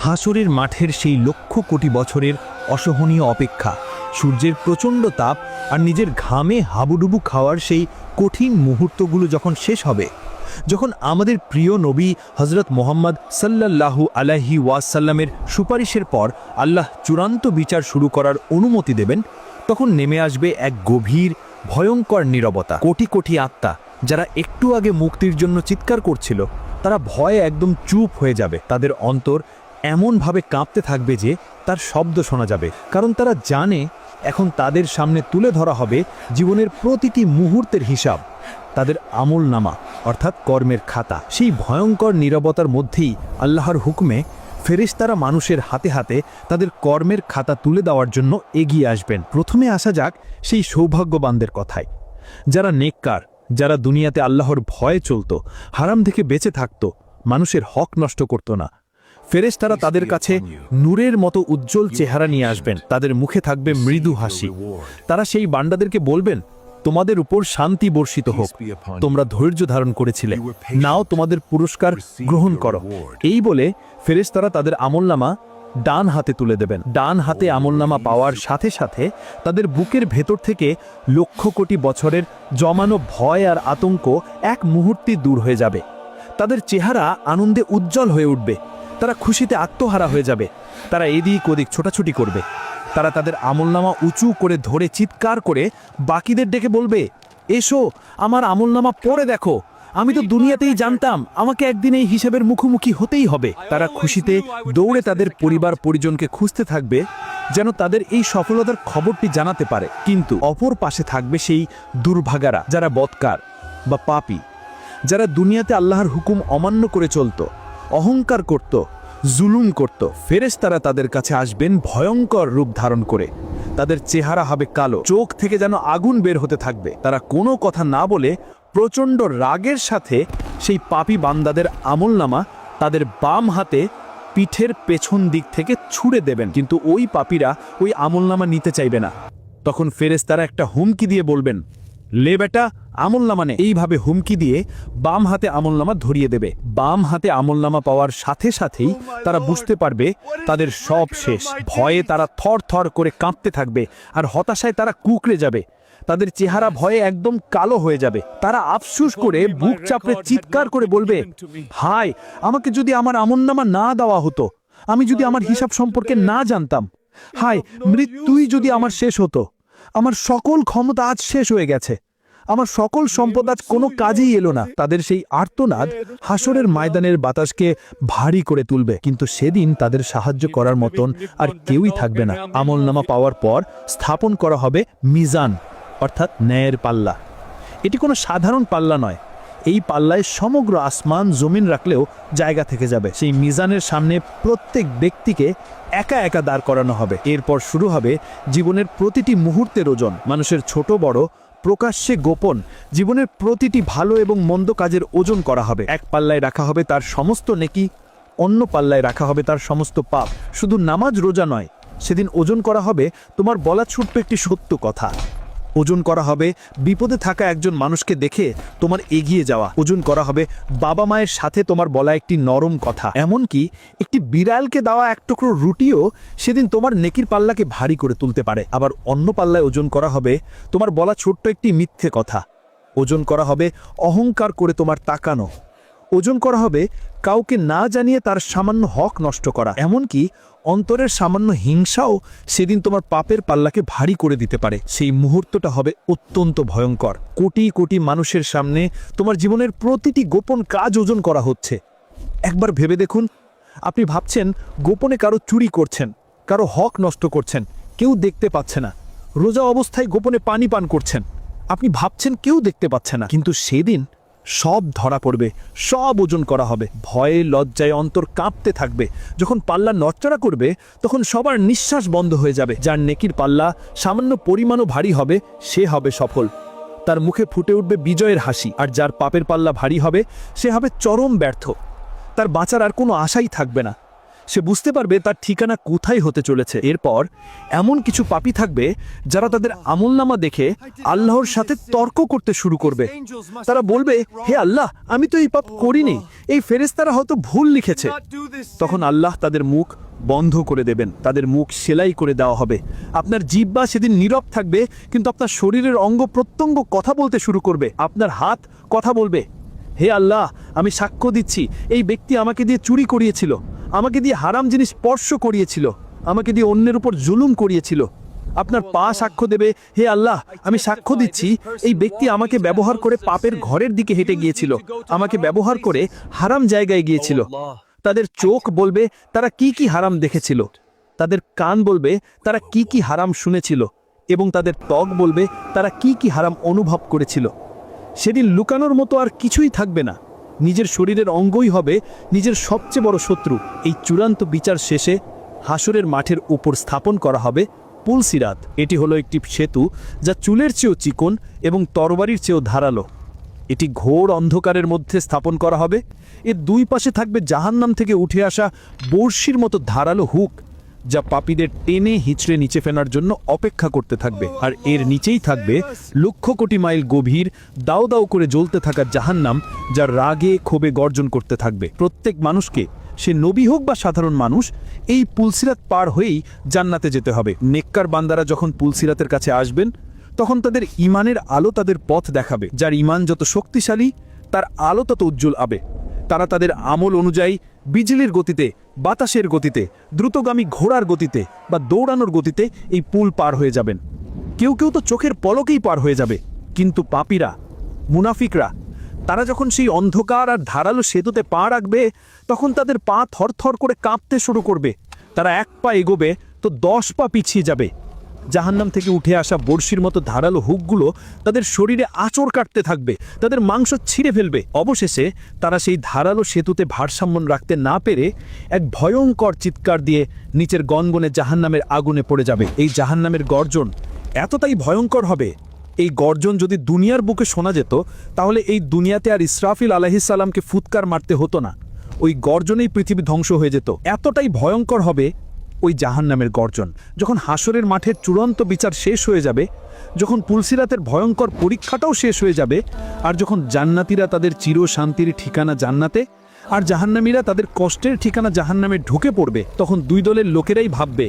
হাসরের মাঠের সেই লক্ষ কোটি বছরের অসহনীয় অপেক্ষা, সূর্যের প্রচণ্ড তাপ আর নিজের ঘামে হাবুডুবু খাওয়ার সেই কঠিন মুহূর্তগুলো যখন শেষ হবে, যখন আমাদের প্রিয় নবী হজরত মোহাম্মদ সাল্লাল্লাহু আলাইহি ওয়াসাল্লামের সুপারিশের পর আল্লাহ চূড়ান্ত বিচার শুরু করার অনুমতি দেবেন, তখন নেমে আসবে এক গভীর ভয়ঙ্কর নীরবতা। কোটি কোটি আত্মা যারা একটু আগে মুক্তির জন্য চিৎকার করছিল, তারা ভয়ে একদম চুপ হয়ে যাবে। তাদের অন্তর এমনভাবে কাঁপতে থাকবে যে তার শব্দ শোনা যাবে, কারণ তারা জানে এখন তাদের সামনে তুলে ধরা হবে জীবনের প্রতিটি মুহূর্তের হিসাব, তাদের আমলনামা অর্থাৎ কর্মের খাতা। সেই ভয়ঙ্কর নীরবতার মধ্যেই আল্লাহর হুকুমে ফেরেশতারা মানুষের হাতে হাতে তাদের কর্মের খাতা তুলে দেওয়ার জন্য এগিয়ে আসবেন। প্রথমে আসা যাক সেই সৌভাগ্যবানদের কথায়, যারা নেককার, যারা দুনিয়াতে আল্লাহর ভয়ে চলত, হারাম থেকে বেঁচে থাকত, মানুষের হক নষ্ট করত না। ফেরেশতারা তাদের কাছে নূরের মতো উজ্জ্বল চেহারা নিয়ে আসবেন, তাদের মুখে থাকবে মৃদু হাসি। তারা সেই বান্দাদেরকে বলবেন, তোমাদের উপর শান্তি বর্ষিত হোক, তোমরা ধৈর্য ধারণ করেছিলে, নাও তোমাদের পুরস্কার গ্রহণ করো। এই বলে ফেরেশতারা তাদের আমলনামা ডান হাতে তুলে দেবেন। ডান হাতে আমলনামা পাওয়ার সাথে সাথে তাদের বুকের ভেতর থেকে লক্ষ কোটি বছরের জমানো ভয় আর আতঙ্ক এক মুহূর্তে দূর হয়ে যাবে। তাদের চেহারা আনন্দে উজ্জ্বল হয়ে উঠবে, তারা খুশিতে আত্মহারা হয়ে যাবে। তারা এদিক ওদিক ছোটাছুটি করবে। তারা তাদের আমলনামা উঁচু করে ধরে চিৎকার করে বাকিদের ডেকে বলবে, এসো আমার আমলনামা পড়ে দেখো, আমি তো দুনিয়াতেই জানতাম আমাকে একদিন এই হিসেবের মুখোমুখি হতেই হবে। তারা খুশিতে দৌড়ে তাদের পরিবার পরিজনকে খুঁজতে থাকবে, যেন তাদের এই সফলতার খবরটি জানাতে পারে। কিন্তু অপর পাশে থাকবে সেই দুর্ভাগারা, যারা বদকার বা পাপী, যারা দুনিয়াতে আল্লাহর হুকুম অমান্য করে চলত, অহংকার করত, জুলুম করত। ফেরেশতারা তাদের কাছে আসবেন ভয়ঙ্কর রূপ ধারণ করে। তাদের চেহারা হবে কালো, চোখ থেকে যেন আগুন বের হতে থাকবে। তারা কোনো কথা না বলে প্রচণ্ড রাগের সাথে সেই পাপী বান্দাদের আমলনামা তাদের বাম হাতে পিঠের পেছন দিক থেকে ছুঁড়ে দেবেন। কিন্তু ওই পাপীরা ওই আমলনামা নিতে চাইবে না। তখন ফেরেশতারা একটা হুমকি দিয়ে বলবেন, লে বেটা আমলনামা নে। এইভাবে হুমকি দিয়ে বাম হাতে আমলনামা ধরিয়ে দেবে। বাম হাতে আমলনামা পাওয়ার সাথে সাথেই তারা বুঝতে পারবে তাদের সব শেষ। ভয়ে তারা থর থর করে কাঁপতে থাকবে আর হতাশায় তারা কুঁকড়ে যাবে। তাদের চেহারা ভয়ে একদম কালো হয়ে যাবে। তারা আফসোস করে বুক চাপড়ে চিৎকার করে বলবে, হায়, আমাকে যদি আমার আমলনামা না দেওয়া হতো, আমি যদি আমার হিসাব সম্পর্কে না জানতাম, হায়, মৃত্যুই যদি আমার শেষ হতো। আমার সকল ক্ষমতা আজ শেষ হয়ে গেছে, আমার সকল সম্পদ আজ কোনো কাজেই এলো না। তাদের সেই আর্তনাদ হাসরের ময়দানের বাতাসকে ভারী করে তুলবে, কিন্তু সেদিন তাদের সাহায্য করার মতন আর কেউই থাকবে না। আমলনামা পাওয়ার পর স্থাপন করা হবে মিজান অর্থাৎ ন্যায়ের পাল্লা। এটি কোনো সাধারণ পাল্লা নয়, এই পাল্লায় সমগ্র আসমান জমিন রাখলেও জায়গা থেকে যাবে। সেই মিজানের সামনে প্রত্যেক ব্যক্তিকে একা একা দাঁড় করানো হবে। এরপর শুরু হবে জীবনের প্রতিটি মুহূর্তের ওজন। মানুষের ছোট বড়, প্রকাশ্যে গোপন জীবনের প্রতিটি ভালো এবং মন্দ কাজের ওজন করা হবে। এক পাল্লায় রাখা হবে তার সমস্ত নেকি, অন্য পাল্লায় রাখা হবে তার সমস্ত পাপ। শুধু নামাজ রোজা নয়, সেদিন ওজন করা হবে তোমার বলা ছোট্ট একটি সত্য কথা। ওজন করা হবে বিপদে থাকা একজন মানুষকে দেখে তোমার এগিয়ে যাওয়া। ওজন করা হবে বাবা মায়ের সাথে তোমার বলা একটি নরম কথা। এমনকি একটি বিড়ালকে দেওয়া এক টুকরো রুটিও সেদিন তোমার নেকির পাল্লাকে ভারী করে তুলতে পারে। আবার অন্য পাল্লায় ওজন করা হবে তোমার বলা ছোট্ট একটি মিথ্যে কথা। ওজন করা হবে অহংকার করে তোমার তাকানো। ওজন করা হবে কাউকে না জানিয়ে তার সামান্য হক নষ্ট করা। এমনকি অন্তরের সামান্য হিংসাও সেদিন তোমার পাপের পাল্লাকে ভারী করে দিতে পারে। সেই মুহূর্তটা হবে অত্যন্ত ভয়ঙ্কর। কোটি কোটি মানুষের সামনে তোমার জীবনের প্রতিটি গোপন কাজ ওজন করা হচ্ছে। একবার ভেবে দেখুন, আপনি ভাবছেন গোপনে কারো চুরি করছেন, কারো হক নষ্ট করছেন, কেউ দেখতে পাচ্ছে না। রোজা অবস্থায় গোপনে পানি পান করছেন, আপনি ভাবছেন কেউ দেখতে পাচ্ছে না। কিন্তু সেদিন সব ধরা পড়বে, সব ওজন করা হবে। ভয়ে লজ্জায় অন্তর কাঁপতে থাকবে। যখন পাল্লা নড়চড়া করবে, তখন সবার নিঃশ্বাস বন্ধ হয়ে যাবে। যার নেকির পাল্লা সামান্য পরিমাণও ভারী হবে, সে হবে সফল। তার মুখে ফুটে উঠবে বিজয়ের হাসি। আর যার পাপের পাল্লা ভারী হবে, সে হবে চরম ব্যর্থ। তার বাঁচার আর কোনো আশাই থাকবে না। সে বুঝতে পারবে তার ঠিকানা কোথায় হতে চলেছে। এরপর এমন কিছু পাপী থাকবে যারা তাদের আমলনামা দেখে আল্লাহর সাথে তর্ক করতে শুরু করবে। তারা বলবে, হে আল্লাহ, আমি তো এই পাপ করিনি, এই ফেরেশতারা হয়তো ভুল লিখেছে। তখন আল্লাহ তাদের মুখ বন্ধ করে দেবেন, তাদের মুখ সেলাই করে দেওয়া হবে। আপনার জিহ্বা সেদিন নীরব থাকবে, কিন্তু আপনার শরীরের অঙ্গ প্রত্যঙ্গ কথা বলতে শুরু করবে। আপনার হাত কথা বলবে, হে আল্লাহ, আমি সাক্ষ্য দিচ্ছি এই ব্যক্তি আমাকে দিয়ে চুরি করিয়েছিল, আমাকে দিয়ে হারাম জিনিস স্পর্শ করিয়েছিল, আমাকে দিয়ে অন্যের উপর জুলুম করিয়েছিল। আপনার পা সাক্ষ্য দেবে, হে আল্লাহ, আমি সাক্ষ্য দিচ্ছি এই ব্যক্তি আমাকে ব্যবহার করে পাপের ঘরের দিকে হেঁটে গিয়েছিল, আমাকে ব্যবহার করে হারাম জায়গায় গিয়েছিল। তাদের চোখ বলবে তারা কি কি হারাম দেখেছিল, তাদের কান বলবে তারা কি কি হারাম শুনেছিল, এবং তাদের ত্বক বলবে তারা কি কি হারাম অনুভব করেছিল। সেদিন লুকানোর মতো আর কিছুই থাকবে না, নিজের শরীরের অঙ্গই হবে নিজের সবচেয়ে বড় শত্রু। এই চূড়ান্ত বিচার শেষে হাসরের মাঠের উপর স্থাপন করা হবে পুলসিরাত। এটি হলো একটি সেতু যা চুলের চেয়েও চিকন এবং তরবারির চেয়েও ধারালো। এটি ঘোর অন্ধকারের মধ্যে স্থাপন করা হবে। এর দুই পাশে থাকবে জাহান্নাম থেকে উঠে আসা বর্ষির মতো ধারালো হুক, যা পাপীদের টেনে হিঁচড়ে নিচে ফেলার জন্য অপেক্ষা করতে থাকবে। আর এর নিচেই থাকবে লক্ষ কোটি মাইল গভীর দাও দাও করে জ্বলতে থাকা জাহান্নাম, যা রাগে ক্ষোভে গর্জন করতে থাকবে। প্রত্যেক মানুষকে, সে নবী হোক বা সাধারণ মানুষ, এই পুলসিরাত পার হয়েই জান্নাতে যেতে হবে। নেককার বান্দারা যখন পুলসিরাতের কাছে আসবেন, তখন তাদের ইমানের আলো তাদের পথ দেখাবে। যার ইমান যত শক্তিশালী, তার আলো তত উজ্জ্বল হবে। তারা তাদের আমল অনুযায়ী বিজলির গতিতে, বাতাসের গতিতে, দ্রুতগামী ঘোড়ার গতিতে বা দৌড়ানোর গতিতে এই পুল পার হয়ে যাবেন। কেউ কেউ তো চোখের পলকেই পার হয়ে যাবে। কিন্তু পাপীরা, মুনাফিকরা, তারা যখন সেই অন্ধকার আর ধারালো সেতুতে পা রাখবে, তখন তাদের পা থরথর করে কাঁপতে শুরু করবে। তারা এক পা এগোবে তো 10 পা পিছিয়ে যাবে। জাহান্নাম থেকে উঠে আসা বর্ষির মতো ধারালো হুকগুলো তাদের শরীরে আঁচড় কাটতে থাকবে, তাদের মাংস ছিঁড়ে ফেলবে। অবশেষে তারা সেই ধারালো সেতুতে ভারসাম্য রাখতে না পেরে এক ভয়ঙ্কর চিৎকার দিয়ে নিচের গনগনে জাহান্নামের আগুনে পড়ে যাবে। এই জাহান্নামের গর্জন এতটাই ভয়ঙ্কর হবে, এই গর্জন যদি দুনিয়ার বুকে শোনা যেত, তাহলে এই দুনিয়াতে আর ইসরাফিল আলাইহিস সালামকে ফুৎকার মারতে হতো না। ওই গর্জনেই পৃথিবী ধ্বংস হয়ে যেত। এতটাই ভয়ঙ্কর হবে ওই জাহান্নামের গর্জন। যখন হাসরের মাঠের চূড়ান্ত বিচার শেষ হয়ে যাবে, যখন পুলসিরাতের ভয়ঙ্কর পরীক্ষাটাও শেষ হয়ে যাবে, আর যখন জান্নাতীরা তাদের চির শান্তির ঠিকানা জান্নাতে আর জাহান্নামীরা তাদের কষ্টের ঠিকানা জাহান্নামে ঢুকে পড়বে, তখন দুই দলের লোকেরাই ভাববে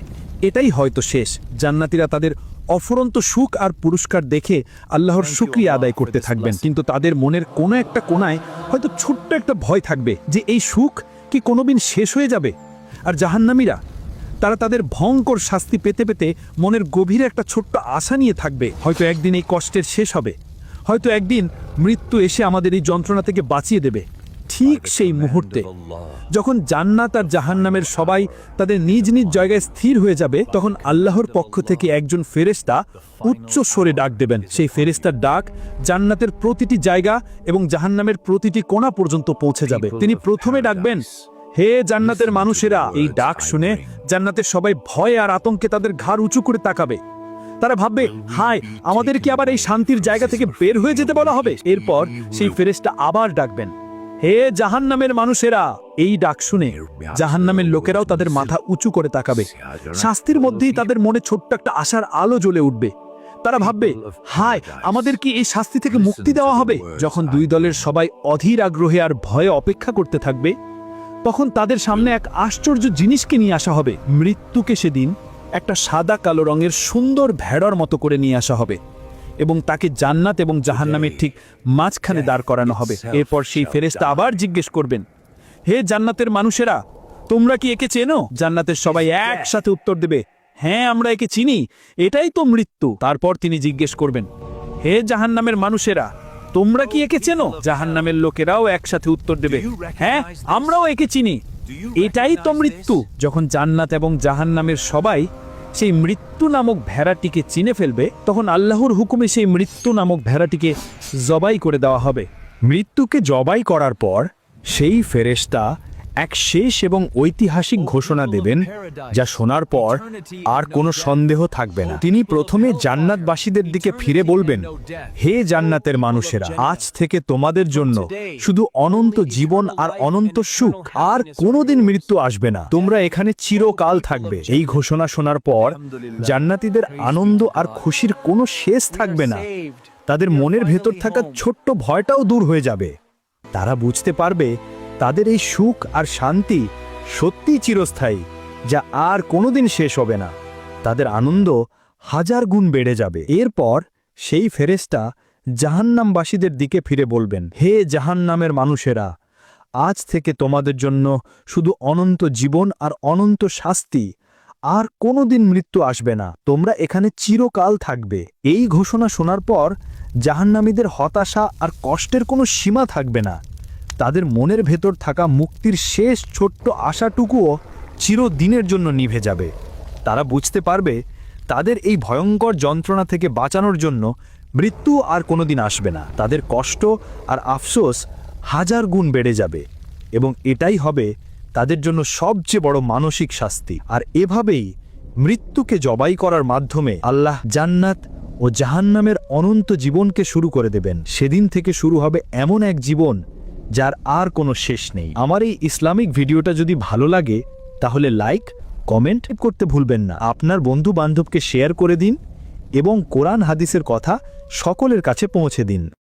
এটাই হয়তো শেষ। জান্নাতীরা তাদের অফুরন্ত সুখ আর পুরস্কার দেখে আল্লাহর শুকরিয়া আদায় করতে থাকবেন, কিন্তু তাদের মনের কোনো একটা কোণায় হয়তো ছোট্ট একটা ভয় থাকবে যে এই সুখ কি কোনোদিন শেষ হয়ে যাবে। আর জাহান্নামীরা, তারা তাদের ভয়ঙ্কর শাস্তি পেতে পেতে মনের গভীরে একটা ছোট্ট আশা নিয়ে থাকবে, হয়তো একদিন এই কষ্টের শেষ হবে, হয়তো একদিন মৃত্যু এসে আমাদের এই যন্ত্রণা থেকে বাঁচিয়ে দেবে। ঠিক সেই মুহূর্তে যখন জান্নাত আর জাহান্নামের সবাই তাদের নিজ নিজ জায়গায় স্থির হয়ে যাবে, তখন আল্লাহর পক্ষ থেকে একজন ফেরেশতা উচ্চ স্বরে ডাক দেবেন। সেই ফেরেশতার ডাক জান্নাতের প্রতিটি জায়গা এবং জাহান্নামের প্রতিটি কোণা পর্যন্ত পৌঁছে যাবে। তিনি প্রথমে ডাকবেন, হে জান্নাতের মানুষেরা। এই ডাক শুনে জান্নাতের সবাই ভয় আর আতঙ্কে তাদের ঘাড় উঁচু করে তাকাবে। তারা ভাববে, হায়, আমাদের কি আবার এই শান্তির জায়গা থেকে বের হয়ে যেতে বলা হবে? এরপর সেই ফেরেশতা আবার ডাকবেন, হে জাহান্নামের মানুষেরা। এই ডাক শুনে জাহান্নামের লোকেরাও তাদের মাথা উঁচু করে তাকাবে। শাস্তির মধ্যেই তাদের মনে ছোট্ট একটা আশার আলো জ্বলে উঠবে। তারা ভাববে, হায়, আমাদের কি এই শাস্তি থেকে মুক্তি দেওয়া হবে? যখন দুই দলের সবাই অধীর আগ্রহে আর ভয়ে অপেক্ষা করতে থাকবে, তখন তাদের সামনে এক আশ্চর্য জিনিসকে নিয়ে আসা হবে। মৃত্যুকে সেদিন একটা সাদা কালো রঙের সুন্দর ভেড়ার মতো করে নিয়ে আসা হবে এবং তাকে জান্নাত এবং জাহান্নামের ঠিক মাঝখানে দাঁড় করানো হবে। এরপর সেই ফেরেশতা আবার জিজ্ঞেস করবেন, হে জান্নাতের মানুষেরা, তোমরা কি একে চেনো? জান্নাতের সবাই একসাথে উত্তর দেবে, হ্যাঁ, আমরা একে চিনি, এটাই তো মৃত্যু। তারপর তিনি জিজ্ঞেস করবেন, হে জাহান্নামের মানুষেরা, তোমরা কি একে চেনো? জাহান্নামের লোকেরাও একসাথে উত্তর দেবে, হ্যাঁ, আমরাও একে চিনি, এটাই তো মৃত্যু। যখন জান্নাত এবং জাহান্নামের সবাই সেই মৃত্যু নামক ভেড়াটিকে চিনে ফেলবে, তখন আল্লাহর হুকুমে সেই মৃত্যু নামক ভেড়াটিকে জবাই করে দেওয়া হবে। মৃত্যুকে জবাই করার পর সেই ফেরেশতা এক শেষ এবং ঐতিহাসিক ঘোষণা দেবেন, যা শোনার পর আর কোনো সন্দেহ থাকবে না। তিনি প্রথমে জান্নাতবাসীদের দিকে ফিরে বলবেন, হে জান্নাতের মানুষেরা, আজ থেকে তোমাদের জন্য শুধু অনন্ত জীবন আর অনন্ত সুখ, আর কোনোদিন মৃত্যু আসবে না, তোমরা এখানে চিরকাল থাকবে। এই ঘোষণা শোনার পর জান্নাতীদের আনন্দ আর খুশির কোনো শেষ থাকবে না। তাদের মনের ভেতর থাকা ছোট্ট ভয়টাও দূর হয়ে যাবে। তারা বুঝতে পারবে তাদের এই সুখ আর শান্তি সত্যিই চিরস্থায়ী, যা আর কোনোদিন শেষ হবে না। তাদের আনন্দ হাজার গুণ বেড়ে যাবে। এরপর সেই ফেরেশতা জাহান্নামবাসীদের দিকে ফিরে বলবেন, হে জাহান্নামের মানুষেরা, আজ থেকে তোমাদের জন্য শুধু অনন্ত জীবন আর অনন্ত শাস্তি, আর কোনোদিন মৃত্যু আসবে না, তোমরা এখানে চিরকাল থাকবে। এই ঘোষণা শোনার পর জাহান্নামীদের হতাশা আর কষ্টের কোনো সীমা থাকবে না। তাদের মনের ভেতর থাকা মুক্তির শেষ ছোট্ট আশাটুকুও চিরদিনের জন্য নিভে যাবে। তারা বুঝতে পারবে তাদের এই ভয়ঙ্কর যন্ত্রণা থেকে বাঁচানোর জন্য মৃত্যু আর কোনোদিন আসবে না। তাদের কষ্ট আর আফসোস হাজার গুণ বেড়ে যাবে, এবং এটাই হবে তাদের জন্য সবচেয়ে বড় মানসিক শাস্তি। আর এভাবেই মৃত্যুকে জবাই করার মাধ্যমে আল্লাহ জান্নাত ও জাহান্নামের অনন্ত জীবনকে শুরু করে দেবেন। সেদিন থেকে শুরু হবে এমন এক জীবন যার আর কোনো শেষ নেই। আমার এই ইসলামিক ভিডিওটা যদি ভালো লাগে তাহলে লাইক, কমেন্ট করতে ভুলবেন না। আপনার বন্ধু বান্ধবকে শেয়ার করে দিন এবং কোরআন হাদিসের কথা সকলের কাছে পৌঁছে দিন।